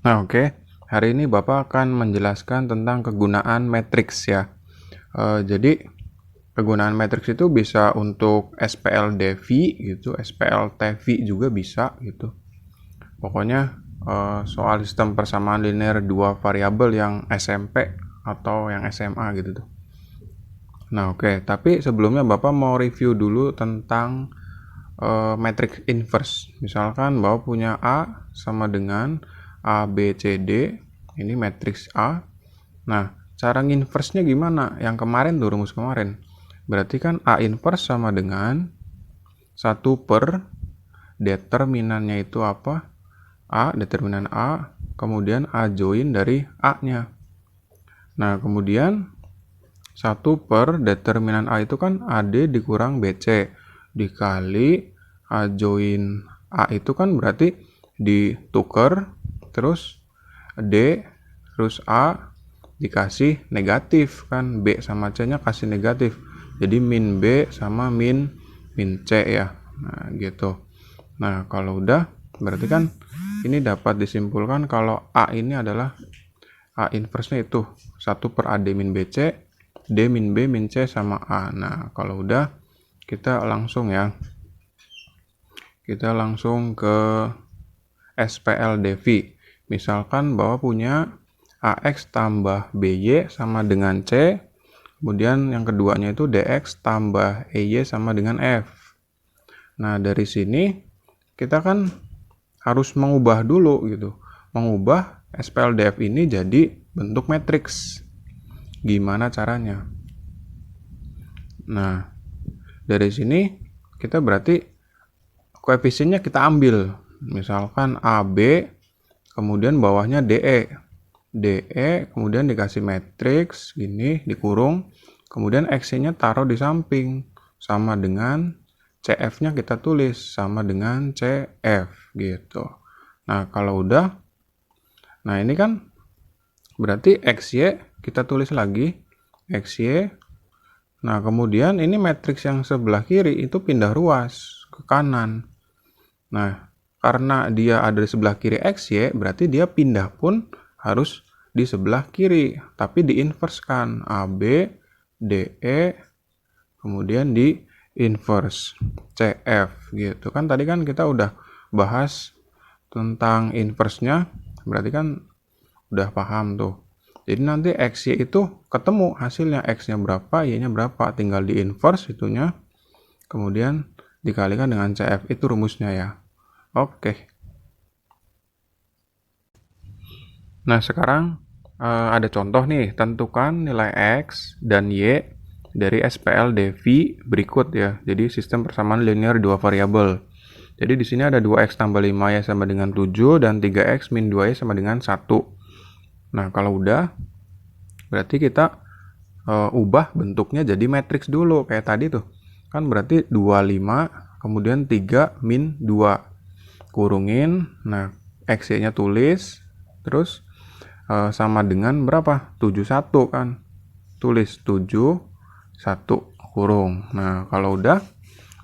Nah, oke. Hari ini Bapak akan menjelaskan tentang kegunaan matriks ya. Jadi kegunaan matriks itu bisa untuk SPLDV gitu, SPLTV juga bisa gitu. Pokoknya soal sistem persamaan linear dua variabel yang SMP atau yang SMA gitu tuh. Nah, oke. Tapi sebelumnya Bapak mau review dulu tentang matriks inverse. Misalkan Bapak punya A sama dengan A, B, C, D. Ini matriks A. Nah, cara nginverse-nya gimana? Yang kemarin tuh, rumus kemarin. Berarti kan A inverse sama dengan 1 per determinannya itu apa? A, determinan A, kemudian A join dari A-nya. Nah, kemudian 1 per determinan A itu kan AD dikurang BC dikali A join A itu kan berarti ditukar terus D terus A dikasih negatif kan, B sama C nya kasih negatif, jadi min B sama min C ya. Nah gitu. Nah kalau udah berarti kan ini dapat disimpulkan kalau A ini adalah A inverse nya itu 1 per AD min BC, D min B min C sama A. Nah kalau udah kita langsung ya, kita langsung ke SPLDV. Misalkan bahwa punya AX tambah BY sama dengan C, kemudian yang keduanya itu DX tambah EY sama dengan F. Nah dari sini kita kan harus mengubah dulu gitu, mengubah SPLDF ini jadi bentuk matriks. Gimana caranya? Nah dari sini kita berarti koefisiennya kita ambil, misalkan AB kemudian bawahnya DE, kemudian dikasih matriks gini dikurung, kemudian X-nya taruh di samping sama dengan CF-nya kita tulis sama dengan CF gitu. Nah kalau udah, nah ini kan berarti XY kita tulis lagi XY. Nah kemudian ini matriks yang sebelah kiri itu pindah ruas ke kanan. Nah karena dia ada di sebelah kiri XY, berarti dia pindah pun harus di sebelah kiri, tapi diinverskan AB, DE, kemudian di inverse CF gitu kan. Tadi kan kita udah bahas tentang inverse-nya, berarti kan udah paham tuh. Jadi nanti XY itu ketemu hasilnya, X-nya berapa, Y-nya berapa, tinggal di inverse itunya, kemudian dikalikan dengan CF, itu rumusnya ya. Oke. Nah sekarang ada contoh nih, tentukan nilai X dan Y dari SPLDV berikut ya. Jadi sistem persamaan linear dua variabel. Jadi di sini ada 2x tambah 5y sama dengan 7 dan 3x min 2y sama dengan 1. Nah kalau udah, berarti kita ubah bentuknya jadi matriks dulu kayak tadi tuh. Kan berarti 25 kemudian 3 min 2 kurungin, nah XY-nya tulis, terus sama dengan berapa? 71 kan. Tulis 71 kurung. Nah, kalau udah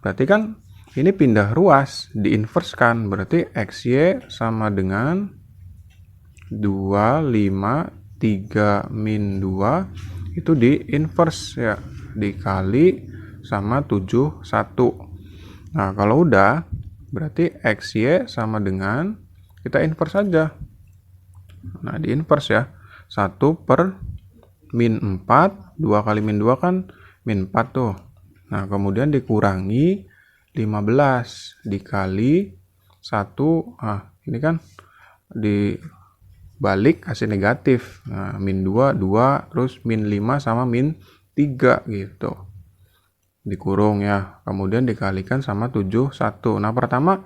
berarti kan ini pindah ruas, diinverse kan. Berarti XY sama dengan 25 3 min 2 itu diinverse ya, dikali sama 71. Nah, kalau udah berarti XY sama dengan, kita inverse aja. Nah di inverse ya, 1 per min 4, 2 kali min 2 kan min 4 tuh. Nah kemudian dikurangi 15 dikali 1, ini kan dibalik kasih negatif. Nah min 2, 2, terus min 5 sama min 3 gitu. Dikurung ya, kemudian dikalikan sama 71. Nah pertama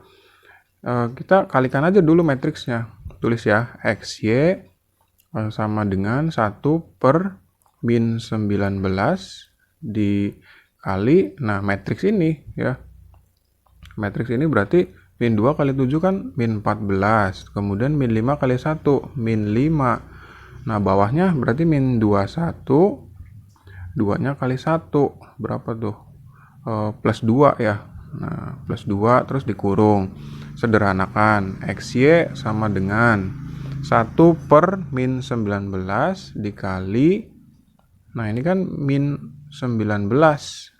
kita kalikan aja dulu matriksnya. Tulis ya, XY sama dengan 1 per min 19 dikali, nah matriks ini ya. Matriks ini berarti min 2 kali 7 kan min 14, kemudian min 5 kali 1 min 5. Nah bawahnya berarti min 21, 2 nya kali 1 berapa tuh? Plus 2 ya. Nah plus 2 terus dikurung, sederhanakan XY sama dengan 1 per min 19 dikali, nah ini kan min 19,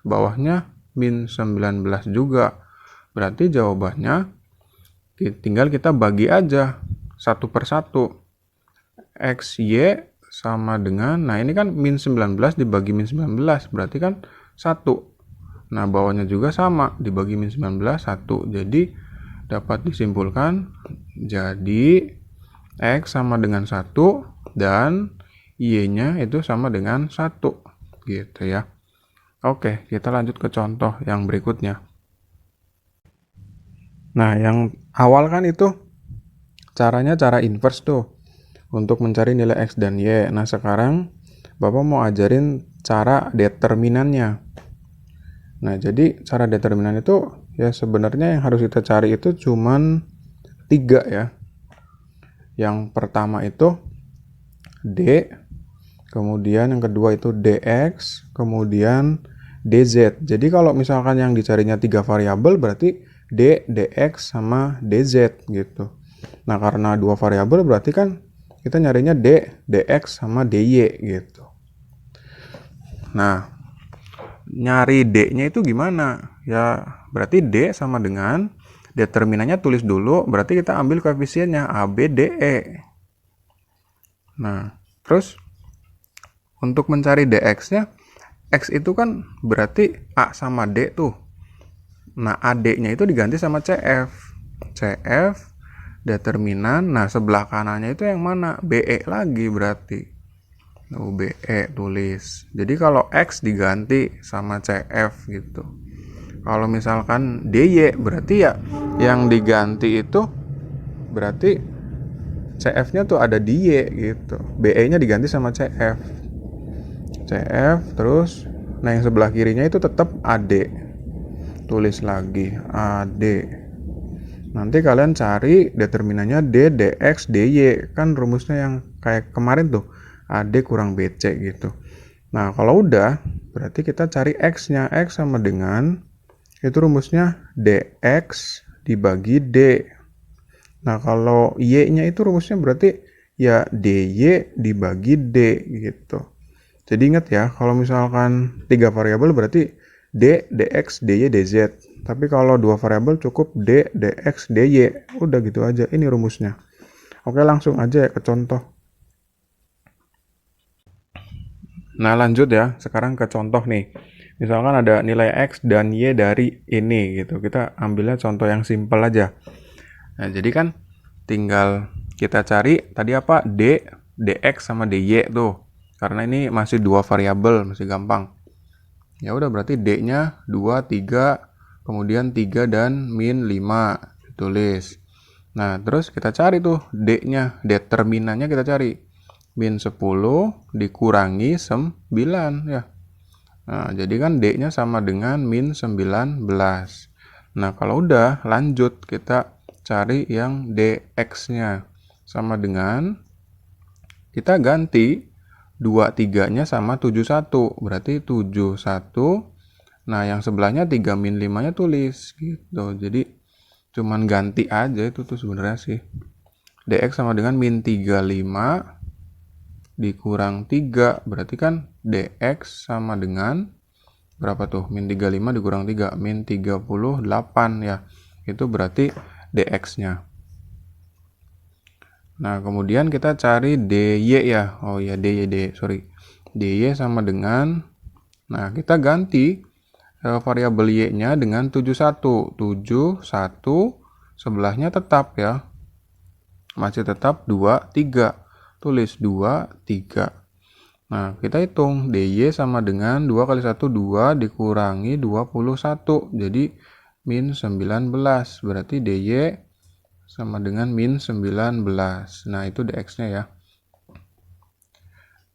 bawahnya min 19 juga. Berarti jawabannya tinggal kita bagi aja 1 per 1. XY sama dengan, nah ini kan min 19 dibagi min 19, berarti kan 1. Nah bawahnya juga sama, dibagi min 19, 1. Jadi dapat disimpulkan, jadi X sama dengan 1 dan Y-nya itu sama dengan 1 gitu ya. Oke, kita lanjut ke contoh yang berikutnya. Nah, yang awal kan itu caranya cara inverse tuh untuk mencari nilai X dan Y. Nah, sekarang Bapak mau ajarin cara determinannya. Nah, jadi cara determinan itu ya sebenarnya yang harus kita cari itu cuman 3 ya. Yang pertama itu D, kemudian yang kedua itu dx, kemudian dz. Jadi kalau misalkan yang dicarinya 3 variabel berarti d, dx sama dz gitu. Nah karena 2 variabel berarti kan kita nyarinya d, dx sama dy gitu. Nah nyari d-nya itu gimana? Ya berarti d sama dengan determinannya tulis dulu, berarti kita ambil koefisiennya a, b, d, e. Nah terus untuk mencari dx-nya, x itu kan berarti A sama D tuh. Nah, AD-nya itu diganti sama CF. CF, determinan, nah sebelah kanannya itu yang mana? BE lagi berarti. BE tulis. Jadi kalau X diganti sama CF gitu. Kalau misalkan DY berarti ya yang diganti itu berarti CF-nya tuh ada di Y gitu. BE-nya diganti sama CF. Terus nah yang sebelah kirinya itu tetap AD, tulis lagi AD. Nanti kalian cari determinannya D, dx, dy, kan rumusnya yang kayak kemarin tuh AD kurang BC gitu. Nah kalau udah berarti kita cari X nya. X sama dengan itu rumusnya dx dibagi D. Nah kalau Y nya itu rumusnya berarti ya dy dibagi D gitu. Jadi ingat ya, kalau misalkan 3 variabel berarti D, dx, dy, dz. Tapi kalau 2 variabel cukup D, dx, dy. Udah gitu aja, ini rumusnya. Oke, langsung aja ya ke contoh. Nah, lanjut ya. Sekarang ke contoh nih. Misalkan ada nilai X dan Y dari ini gitu. Kita ambilnya contoh yang simpel aja. Nah, jadi kan tinggal kita cari tadi apa? D, dx sama dy tuh. Karena ini masih 2 variabel, masih gampang. Ya udah berarti D-nya 2, 3, kemudian 3 dan min 5 ditulis. Nah, terus kita cari tuh D-nya, determinannya kita cari. Min 10 dikurangi 9 ya. Nah, jadi kan D-nya sama dengan min 19. Nah, kalau udah lanjut kita cari yang dx-nya. Sama dengan kita ganti 23-nya sama 71, berarti 71. Nah, yang sebelahnya 3 min 5-nya tulis gitu. Jadi cuman ganti aja itu tuh sebenarnya sih. Dx sama dengan min 35 dikurang 3, berarti kan dx sama dengan berapa tuh? Min 35 dikurang 3, min 38 ya. Itu berarti dx-nya. Nah, kemudian kita cari dy ya. Oh ya, dy, sorry. dy sama dengan, nah kita ganti variabel y-nya dengan 71. 71 sebelahnya tetap ya. Masih tetap 2, 3. Tulis 2, 3. Nah, kita hitung dy sama dengan 2 kali 1, 2 dikurangi 21. Jadi min 19. Berarti dy sama dengan min 19. Nah, itu dx-nya ya.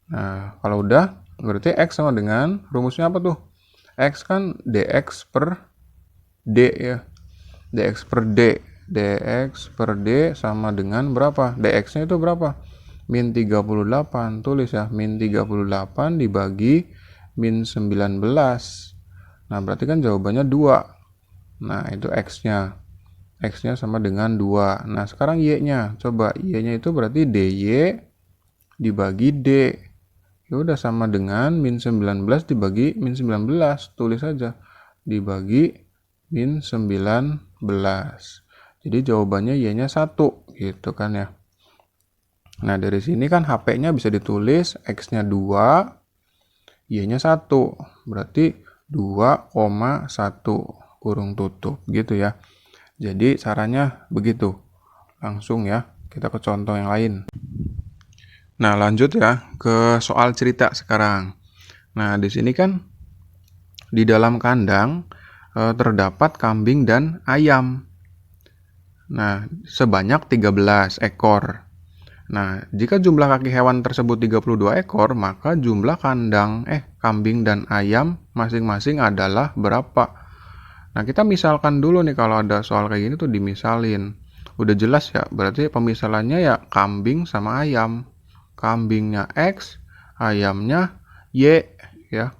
Nah, kalau udah, berarti x sama dengan, rumusnya apa tuh? X kan dx per d ya. Dx per d. Dx per d sama dengan berapa? Dx-nya itu berapa? Min 38. Tulis ya, min 38 dibagi min 19. Nah, berarti kan jawabannya 2. Nah, itu x-nya. X-nya sama dengan 2. Nah, sekarang Y-nya. Coba, Y-nya itu berarti DY dibagi D. Ya udah sama dengan min 19 dibagi min 19. Tulis saja. Dibagi min 19. Jadi jawabannya Y-nya 1. Gitu kan ya. Nah, dari sini kan HP-nya bisa ditulis X-nya 2, Y-nya 1. Berarti 2,1 kurung tutup. Gitu ya. Jadi caranya begitu. Langsung ya, kita ke contoh yang lain. Nah, lanjut ya ke soal cerita sekarang. Nah, di sini kan di dalam kandang terdapat kambing dan ayam. Nah, sebanyak 13 ekor. Nah, jika jumlah kaki hewan tersebut 32 ekor, maka jumlah kambing dan ayam masing-masing adalah berapa? Nah, kita misalkan dulu nih kalau ada soal kayak gini tuh dimisalin. Udah jelas ya, berarti pemisalannya ya kambing sama ayam. Kambingnya X, ayamnya Y ya.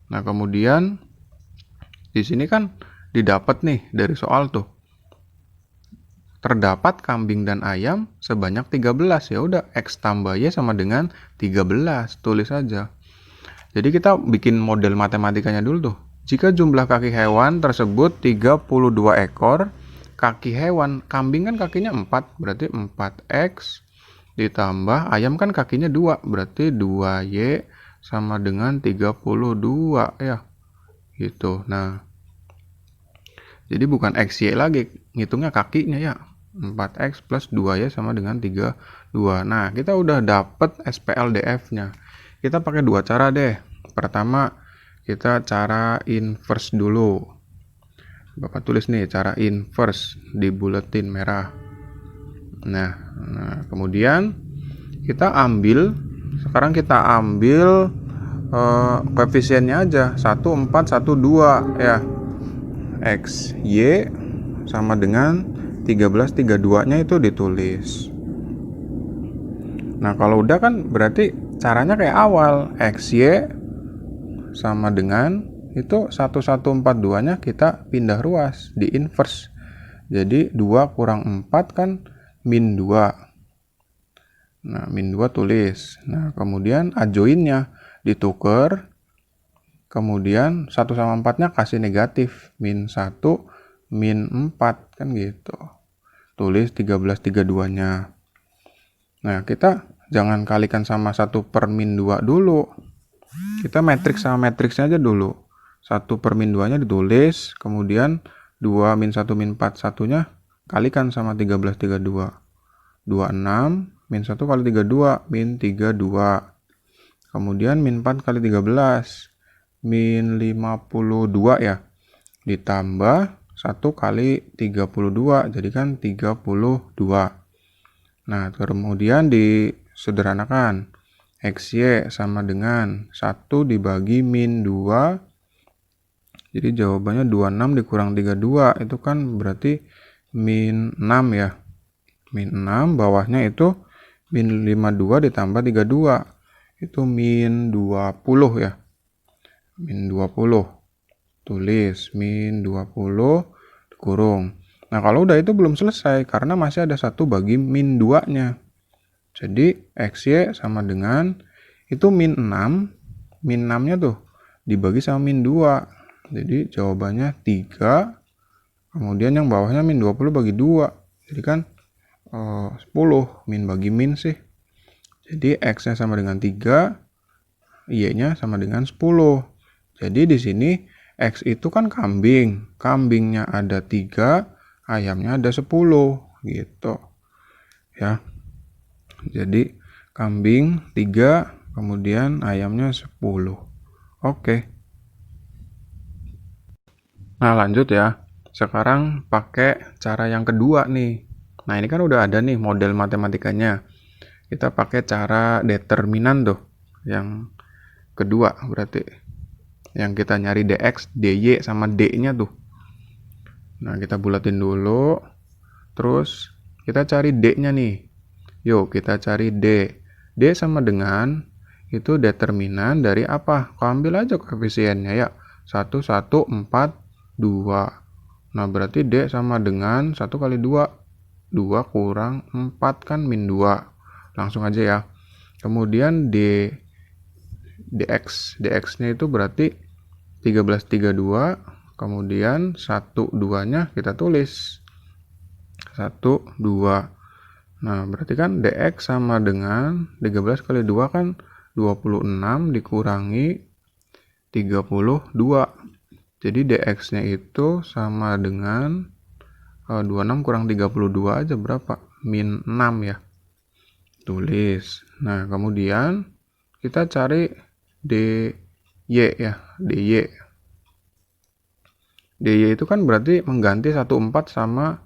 Nah, kemudian di sini kan didapat nih dari soal tuh. Terdapat kambing dan ayam sebanyak 13. Ya udah, X tambah Y sama dengan 13. Tulis saja. Jadi kita bikin model matematikanya dulu tuh. Jika jumlah kaki hewan tersebut 32 ekor, kaki hewan, kambing kan kakinya 4, berarti 4X ditambah ayam kan kakinya 2, berarti 2Y sama dengan 32 ya. Gitu. Nah, jadi bukan XY lagi, ngitungnya kakinya ya. 4X plus 2Y sama dengan 32. Nah, kita udah dapet SPLDF-nya. Kita pakai dua cara deh. Pertama, kita cara inverse dulu. Bapak tulis nih cara inverse di buletin merah. Nah, kemudian sekarang kita ambil koefisiennya aja 1, 4, 1, 2 ya. X, Y sama dengan 13, 32 nya itu ditulis. Nah, kalau udah kan berarti caranya kayak awal. X, Y sama dengan itu 1142 nya kita pindah ruas di inverse. Jadi 2 kurang 4 kan min 2. Nah, min 2 tulis. Nah, kemudian adjoinnya ditukar. Kemudian 1 sama 4-nya kasih negatif. Min 1, min 4. Kan gitu. Tulis 13, 32-nya. Nah, kita jangan kalikan sama 1 per min 2 dulu. Kita matriks sama matriksnya aja dulu. 1 per min 2-nya ditulis. Kemudian 2 min 1 min 4 1-nya kalikan sama 13, 32. 26 min 1 kali 32 min 32. Kemudian min 4 kali 13 min 52 ya. Ditambah 1 kali 32 jadi kan 32. Nah, kemudian disederhanakan. XY sama dengan 1 dibagi min 2. Jadi jawabannya 26 dikurang 32. Itu kan berarti min 6 ya. Min 6, bawahnya itu min 52 ditambah 32. Itu min 20 ya. Min 20. Tulis min 20 kurung. Nah, kalau udah itu belum selesai karena masih ada 1 bagi min 2-nya. Jadi XY sama dengan itu min 6. Min 6-nya tuh dibagi sama min 2. Jadi jawabannya 3. Kemudian yang bawahnya min 20 bagi 2. Jadi kan 10. Min bagi min sih. Jadi X-nya sama dengan 3. Y-nya sama dengan 10. Jadi di sini X itu kan kambing. Kambingnya ada 3. Ayamnya ada 10. Gitu. Ya. Jadi kambing 3, kemudian ayamnya 10. Oke. Nah, lanjut ya. Sekarang pakai cara yang kedua nih. Nah, ini kan udah ada nih model matematikanya. Kita pakai cara determinan tuh. Yang kedua berarti. Yang kita nyari dx, dy sama d-nya tuh. Nah, kita bulatin dulu. Terus kita cari d-nya nih. Yuk, kita cari D. D sama dengan, itu determinan dari apa? Kau ambil aja koefisiennya ya. 1, 1, 4, 2. Nah, berarti D sama dengan 1 kali 2. 2 kurang 4 kan min 2. Langsung aja ya. Kemudian dx-nya itu berarti 13/32. Kemudian 1, 2-nya kita tulis. 1, 2. Nah, berarti kan dx sama dengan 13 kali 2 kan 26 dikurangi 32. Jadi dx-nya itu sama dengan 26 kurang 32 aja berapa? Min 6 ya. Tulis. Nah, kemudian kita cari dy ya, dy. dy itu kan berarti mengganti 14 sama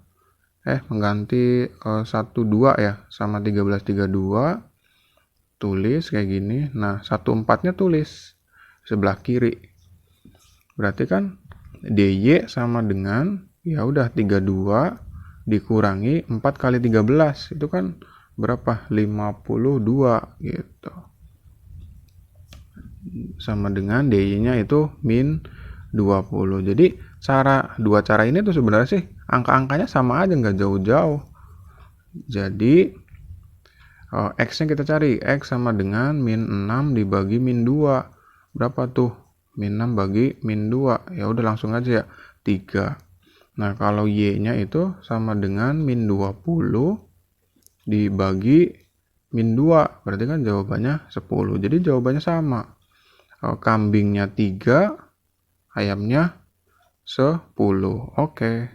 mengganti 12 ya sama 13/32. Tulis kayak gini. Nah, 14-nya tulis sebelah kiri. Berarti kan dy sama dengan ya udah 32 dikurangi 4 kali 13. Itu kan berapa? 52 gitu. Sama dengan dy-nya itu min 20. Jadi dua cara ini tuh sebenarnya sih angka-angkanya sama aja, nggak jauh-jauh. Jadi x-nya kita cari. X sama dengan min 6 dibagi min 2. Berapa tuh? Min 6 bagi min 2. Ya udah langsung aja ya. 3. Nah, kalau y-nya itu sama dengan min 20 dibagi min 2. Berarti kan jawabannya 10. Jadi jawabannya sama. Kambingnya 3, ayamnya 10. Oke.